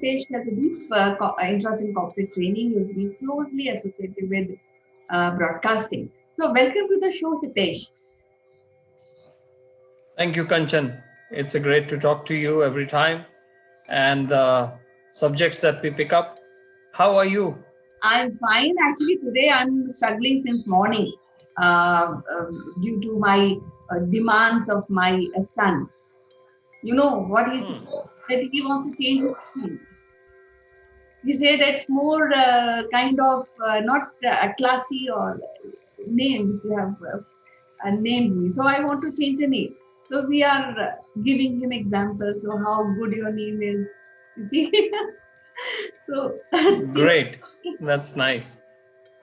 Hitesh has a deep interest in corporate training. He's been closely associated with broadcasting. So, welcome to the show, Hitesh. Thank you, Kanchan. It's a great to talk to you every time. And the subjects that we pick up. How are you? I'm fine. Actually, today I'm struggling since morning due to my demands of my son. You know what he said? That he wants to change his name. He said it's more kind of not a classy or name which you have named me. So I want to change the name. So we are giving him examples of how good your name is. You see? So Great. That's nice.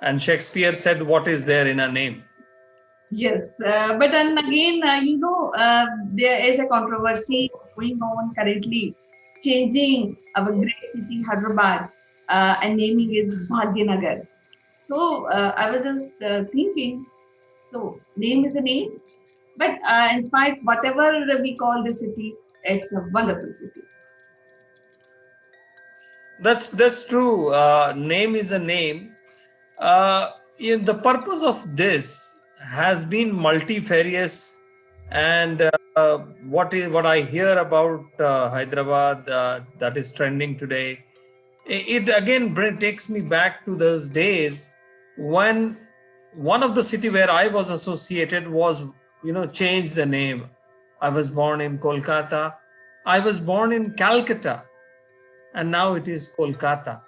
And Shakespeare said, "What is there in a name?" yes, but then again, there is a controversy going on currently, changing our great city Hyderabad and naming it Bhagyanagar. So I was just thinking, so name is a name, but in spite whatever we call the city, it's a wonderful city. That's true. Name is a name. The purpose of this has been multifarious, and what I hear about Hyderabad that is trending today, it again takes me back to those days when one of the city where I was associated was changed the name. I was born in Kolkata. I was born in Calcutta, and now it is Kolkata.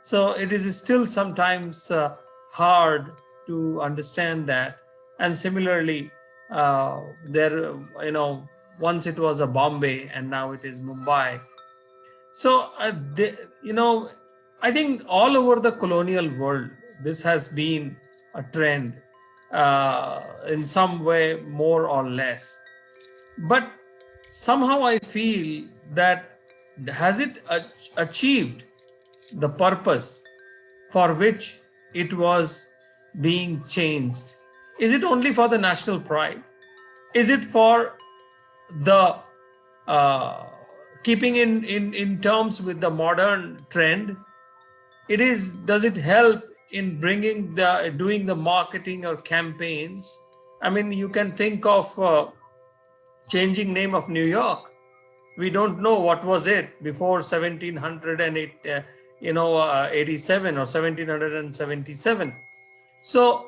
So it is still sometimes hard to understand that. And similarly, there, once it was a Bombay and now it is Mumbai. So, I think all over the colonial world, this has been a trend in some way, more or less. But somehow I feel that has it achieved the purpose for which it was being changed? Is it only for the national pride? Is it for the uh, keeping in terms with the modern trend? It is. Does it help in bringing the doing the marketing or campaigns? I mean, you can think of changing name of New York. We don't know what was it before 1708, 87 or 1777. So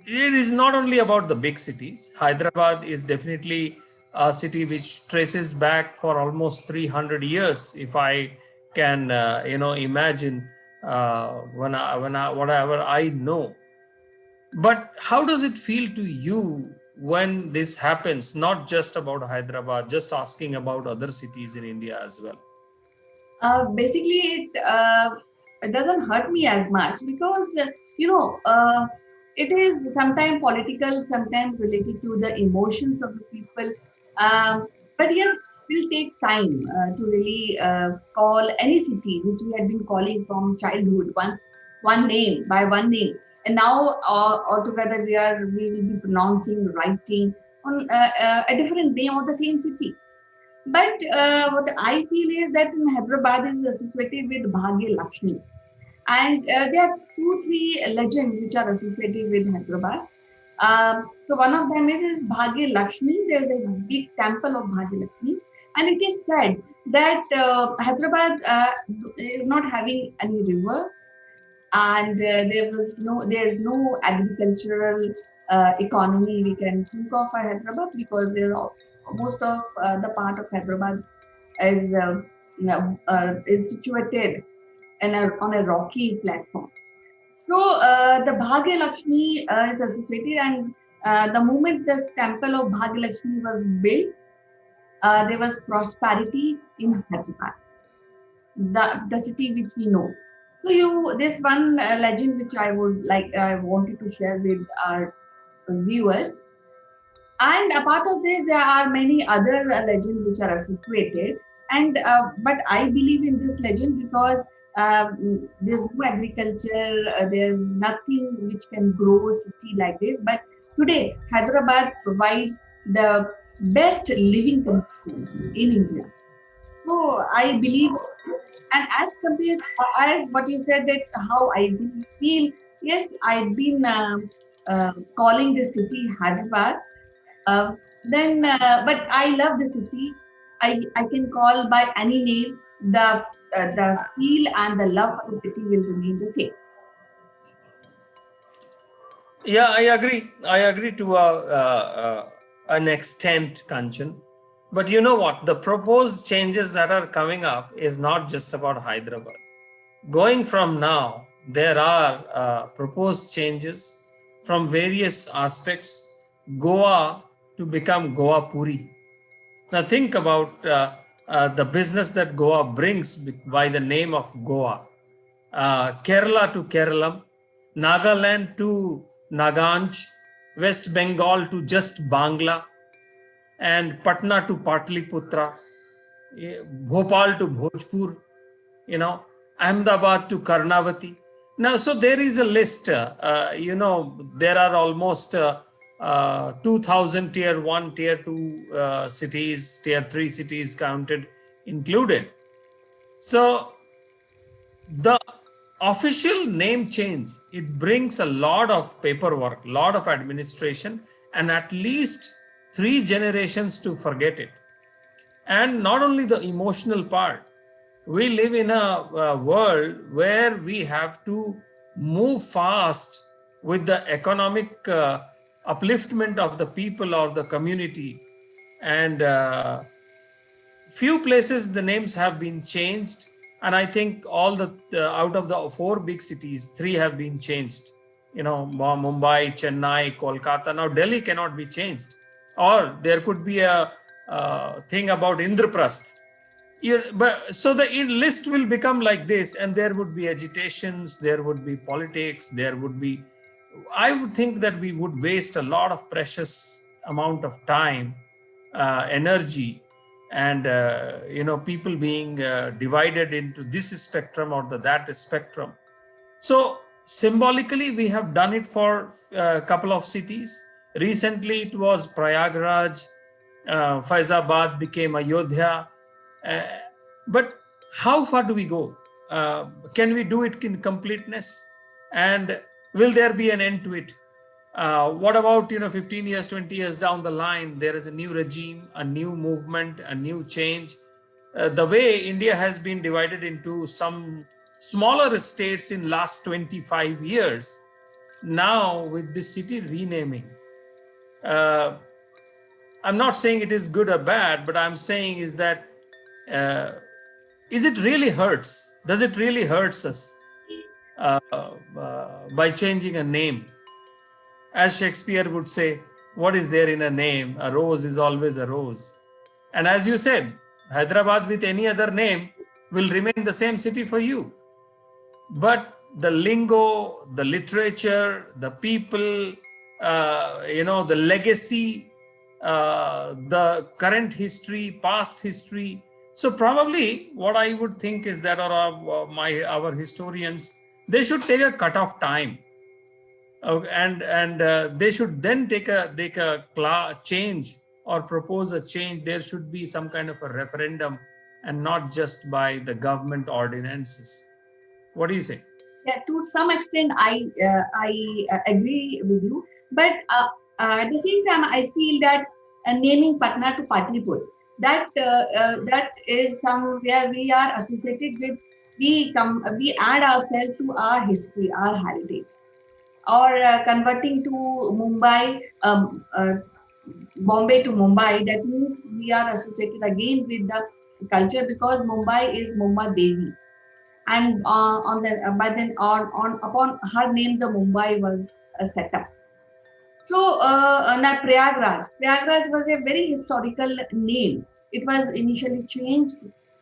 it is not only about the big cities. Hyderabad is definitely a city which traces back for almost 300 years. If I can, imagine whatever I know. But how does it feel to you when this happens? Not just about Hyderabad, just asking about other cities in India as well. Basically, it doesn't hurt me as much because you know uh, it is sometimes political, sometimes related to the emotions of the people. But yes, it will take time to really call any city which we had been calling from childhood once one name by one name, and now altogether we will be pronouncing, writing on a different name of the same city. But what I feel is that in Hyderabad is associated with Bhagya Lakshmi. And there are two, three legends which are associated with Hyderabad. So one of them is Bhagya Lakshmi. There is a big temple of Bhagya Lakshmi. And it is said that Hyderabad is not having any river, and there is no agricultural economy we can think of for Hyderabad, because most of the part of Hyderabad is is situated on a rocky platform. So the Bhagya Lakshmi is associated, and the moment this temple of Bhagya Lakshmi was built, there was prosperity in Hyderabad, the city which we know. So this one legend which I wanted to share with our viewers. And apart of this, there are many other legends which are associated. And but I believe in this legend because there's no agriculture, there's nothing which can grow a city like this. But today, Hyderabad provides the best living conditions in India. So I believe And as compared, as what you said, that how I feel, yes, I've been calling the city Hyderabad. Uh, but I love the city. I can call by any name. The feel and the love for the city will remain the same. Yeah, I agree. I agree to an extent, Kanchan. But you know what? The proposed changes that are coming up is not just about Hyderabad. Going from now, there are proposed changes from various aspects. Goa to become Goa Puri. Now, think about the business that Goa brings by the name of Goa. Kerala to Keralam, Nagaland to Naganj, West Bengal to just Bangla, and Patna to Patliputra, Bhopal to Bhojpur, you know, Ahmedabad to Karnavati. Now, so there is a list, there are almost 2,000 tier 1, tier 2 cities, tier 3 cities counted, included. So the official name change, it brings a lot of paperwork, lot of administration, and at least 3 generations to forget it. And not only the emotional part, we live in a world where we have to move fast with the economic upliftment of the people or the community. And few places the names have been changed, and I think all the out of the 4 big cities, 3 have been changed. Mumbai, Chennai, Kolkata. Now Delhi cannot be changed, or there could be a thing about Indraprasth. But so the list will become like this, and there would be agitations, there would be politics, there would be. I would think that we would waste a lot of precious amount of time, energy, and people being divided into this spectrum or that spectrum. So symbolically, we have done it for a couple of cities. Recently, it was Prayagraj. Faizabad became Ayodhya. Uh, but how far do we go? Can we do it in completeness? And will there be an end to it? What about 15 years, 20 years down the line? There is a new regime, a new movement, a new change. The way India has been divided into some smaller states in last 25 years, now with this city renaming, uh, I'm not saying it is good or bad, but I'm saying is that uh, is it really hurts? Does it really hurts us by changing a name? As Shakespeare would say, what is there in a name? A rose is always a rose. And as you said, Hyderabad with any other name will remain the same city for you. But the lingo, the literature, the people, the legacy, the current history, past history. So probably what I would think is that our historians, they should take a cut off time. And they should then take a change or propose a change. There should be some kind of a referendum, and not just by the government ordinances. What do you say? Yeah, to some extent, I agree with you. But at the same time, I feel that naming Patna to Patliputra, that is somewhere we are associated with. We add ourselves to our history, our heritage, or converting to Mumbai, Bombay to Mumbai. That means we are associated again with the culture, because Mumbai is Mumbai Devi, and on the but then on upon her name the Mumbai was set up. So now Prayagraj was a very historical name. It was initially changed.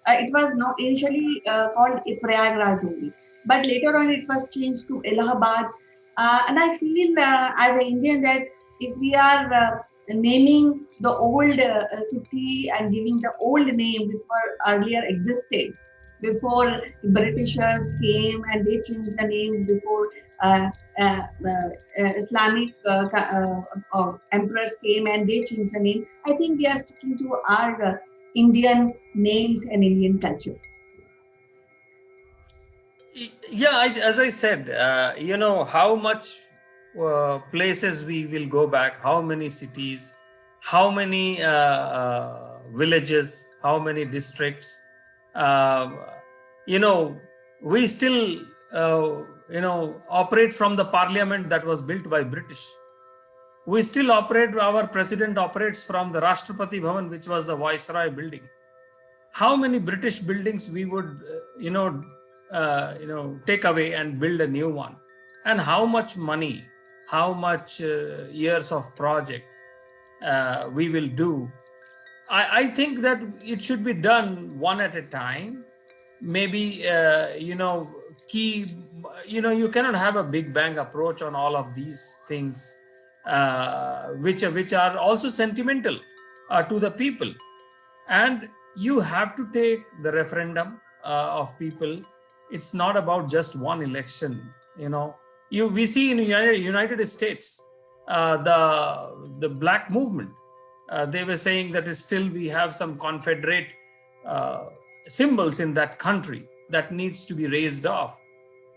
It was not initially called Prayagraj only, but later on it was changed to Allahabad. And I feel as an Indian that if we are naming the old city and giving the old name which were earlier existed before Britishers came and they changed the name before. Uh, Islamic emperors came and they changed the name. I think we are sticking to our Indian names and Indian culture. Yeah, as I said, how much places we will go back, how many cities, how many villages, how many districts. Uh, you know, we still, operate from the parliament that was built by British. We still operate, our president operates from the Rashtrapati Bhavan, which was the Viceroy building. How many British buildings we would, take away and build a new one, and how much money, how much years of project we will do. I think that it should be done one at a time. Maybe, key, you cannot have a big bang approach on all of these things, which are also sentimental to the people. And you have to take the referendum of people. It's not about just one election. We see in United States, the black movement, they were saying that is still we have some confederate uh, symbols in that country that needs to be raised off,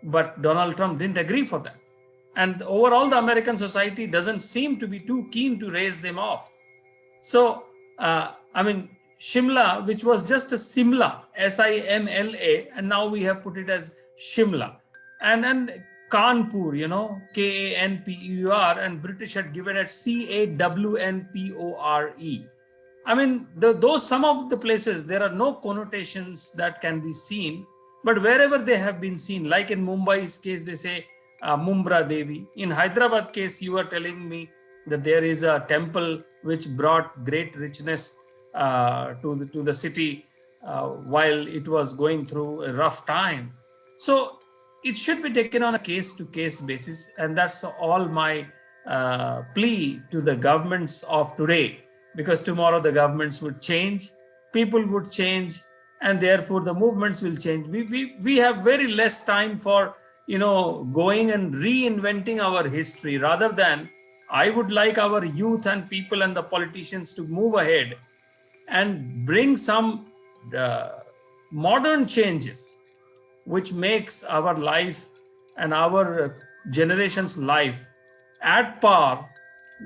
but Donald Trump didn't agree for that. And overall, the American society doesn't seem to be too keen to raise them off. So, I mean, Shimla, which was just a Simla, Simla, and now we have put it as Shimla. And Kanpur, Kanpur, and British had given it Cawnpore. I mean, those some of the places, there are no connotations that can be seen, but wherever they have been seen, like in Mumbai's case, they say Mumbra Devi. In Hyderabad case, you are telling me that there is a temple which brought great richness to the city while it was going through a rough time. So it should be taken on a case to case basis, and that's all my plea to the governments of today, because tomorrow the governments would change, people would change, and therefore the movements will change. We have very less time for going and reinventing our history. Rather than, I would like our youth and people and the politicians to move ahead and bring some uh, modern changes which makes our life and our generation's life at par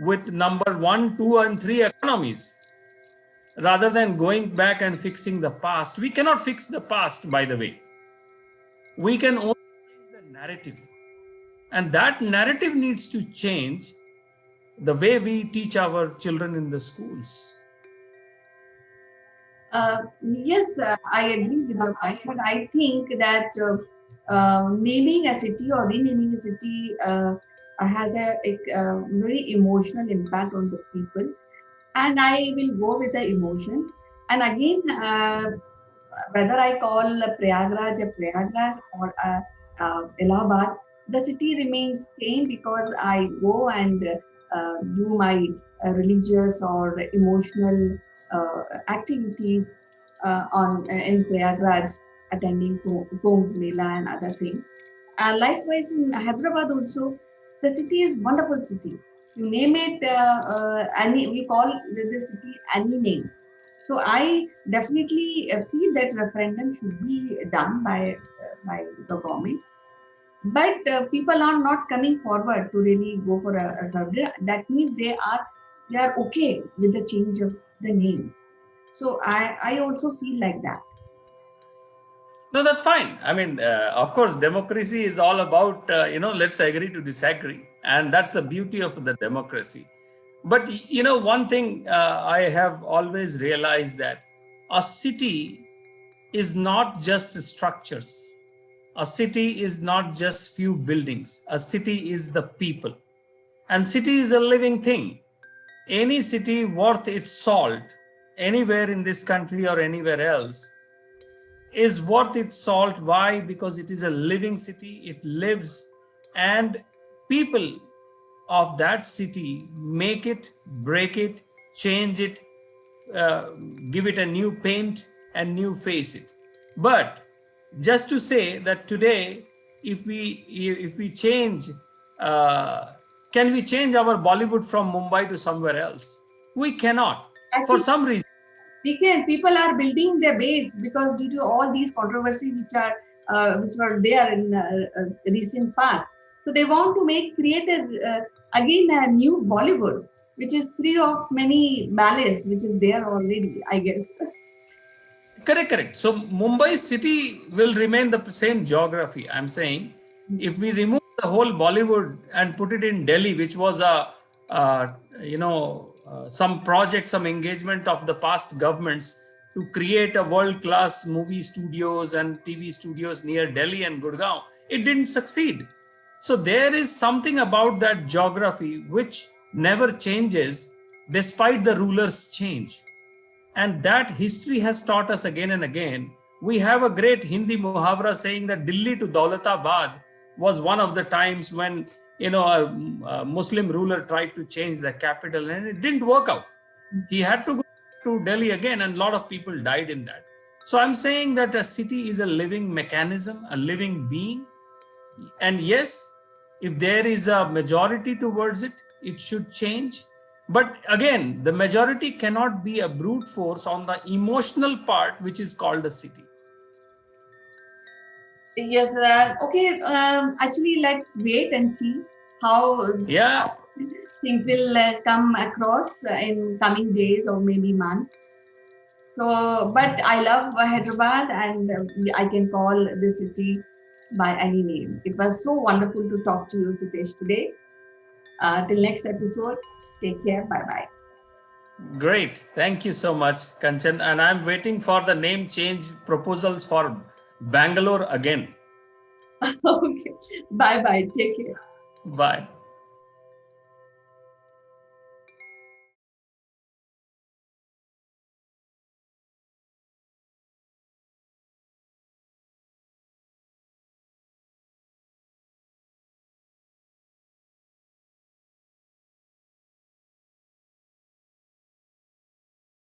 with number 1, 2, and 3 economies, rather than going back and fixing the past. We cannot fix the past, by the way. We can only change the narrative, and that narrative needs to change the way we teach our children in the schools. Yes, I agree with your point, but I think that naming a city or renaming a city has a very emotional impact on the people, and I will go with the emotion. And again, whether I call Prayagraj a Prayagraj or Allahabad, the city remains same because I go and do my religious or emotional activities on in Prayagraj, attending Kumbh Mela and other things. Likewise, in Hyderabad also, the city is wonderful city. You name it, any we call the city any name. So I definitely feel that referendum should be done by the government, but people are not coming forward to really go for a referendum. That means they are okay with the change of the names. So I also feel like that. No, that's fine. I mean, of course, democracy is all about, let's agree to disagree. And that's the beauty of the democracy. But, one thing I have always realized that a city is not just structures. A city is not just few buildings. A city is the people. And city is a living thing. Any city worth its salt, anywhere in this country or anywhere else, is worth its salt. Why? Because it is a living city, it lives, and people of that city make it, break it, change it, uh, give it a new paint and new face it. But just to say that today, if we change, uh, can we change our Bollywood from Mumbai to somewhere else? We cannot, for Actually, some reason. we can. People are building their base because due to all these controversy which are which were there in recent past. So they want to make creative again a new Bollywood, which is free of many malice, which is there already, I guess. Correct, correct. So Mumbai city will remain the same geography. I'm saying if we remove the whole Bollywood and put it in Delhi, which was some project, some engagement of the past governments to create a world-class movie studios and TV studios near Delhi and Gurgaon, it didn't succeed. So there is something about that geography which never changes despite the rulers change, and that history has taught us again and again. We have a great Hindi muhavra saying that Delhi to Daulatabad was one of the times when a Muslim ruler tried to change the capital and it didn't work out. He had to go to Delhi again, and a lot of people died in that. So I'm saying that a city is a living mechanism, a living being, and yes, if there is a majority towards it, it should change. But again, the majority cannot be a brute force on the emotional part, which is called a city. Yes, okay. Actually, let's wait and see how Yeah, things will come across in coming days or maybe months. So, but I love Hyderabad, and I can call this city by any name. It was so wonderful to talk to you, Sitesh, today. Till next episode, take care. Bye bye. great. Thank you so much, Kanchan. And I'm waiting for the name change proposals for Bangalore again. Okay. Bye bye. Take care. Bye.